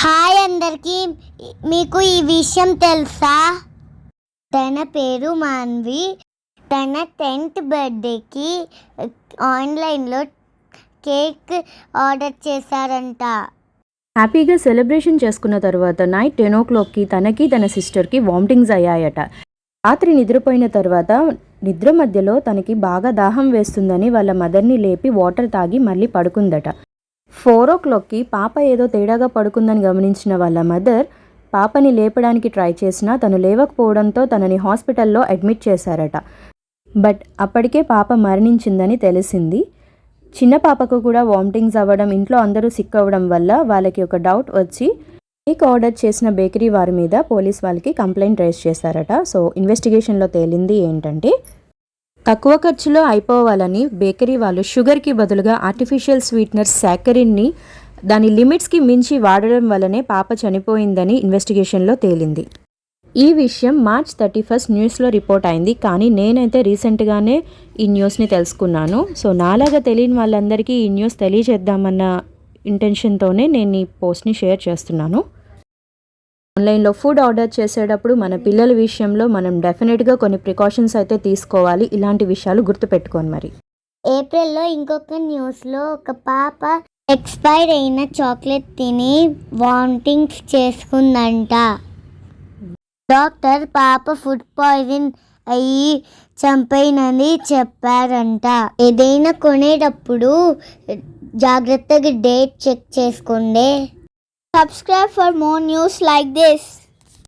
Hi అందరికీ. మీకు ఈ విషయం తెలుసా? తన పేరు మాన్వి. తన 10th బర్త్డేకి ఆన్లైన్లో కేక్ ఆర్డర్ చేశారంట. హ్యాపీగా సెలబ్రేషన్ చేసుకున్న తర్వాత నైట్ 10 o'clockకి తనకి తన సిస్టర్కి వామిటింగ్స్ అయ్యాయట. రాత్రి నిద్రపోయిన తర్వాత నిద్ర మధ్యలో తనకి బాగా దాహం వేస్తుందని వాళ్ళ మదర్ని లేపి వాటర్ తాగి మళ్ళీ పడుకుందట. 4 o'clockకి పాప ఏదో తేడాగా పడుకుందని గమనించిన వాళ్ళ మదర్ పాపని లేపడానికి ట్రై చేసినా తను లేవకపోవడంతో తనని హాస్పిటల్లో అడ్మిట్ చేశారట. బట్ అప్పటికే పాప మరణించిందని తెలిసింది. చిన్న పాపకు కూడా వామిటింగ్స్ అవ్వడం, ఇంట్లో అందరూ సిక్ అవ్వడం వల్ల వాళ్ళకి ఒక డౌట్ వచ్చి కేక్ ఆర్డర్ చేసిన బేకరీ వారి మీద పోలీస్ వాళ్ళకి కంప్లైంట్ రైజ్ చేశారట. సో ఇన్వెస్టిగేషన్లో తేలింది ఏంటంటే తక్కువ ఖర్చులో అయిపోవాలని బేకరీ వాళ్ళు షుగర్కి బదులుగా ఆర్టిఫిషియల్ స్వీట్నర్ సాకరిన్ని దాని లిమిట్స్కి మించి వాడడం వల్లనే పాప చనిపోయిందని ఇన్వెస్టిగేషన్లో తేలింది. ఈ విషయం March 31 న్యూస్లో రిపోర్ట్ అయింది. కానీ నేనైతే రీసెంట్గానే ఈ న్యూస్ని తెలుసుకున్నాను. సో నాలాగా తెలియని వాళ్ళందరికీ ఈ న్యూస్ తెలియజేద్దామన్న ఇంటెన్షన్తోనే నేను ఈ పోస్ట్ని షేర్ చేస్తున్నాను. ఆన్లైన్లో ఫుడ్ ఆర్డర్ చేసేటప్పుడు మన పిల్లల విషయంలో మనం డెఫినెట్గా కొన్ని ప్రికాషన్స్ అయితే తీసుకోవాలి. ఇలాంటి విషయాలు గుర్తుపెట్టుకోండి. మరి ఏప్రిల్లో ఇంకొక న్యూస్లో ఒక పాప ఎక్స్పైర్ అయిన చాక్లెట్ తిని వామిటింగ్స్ చేసుకుందంట. డాక్టర్ పాప ఫుడ్ పాయిజన్ అయ్యి చంపైనని చెప్పారంట. ఏదైనా కొనేటప్పుడు జాగ్రత్తగా డేట్ చెక్ చేసుకోండి. Subscribe for more news like this.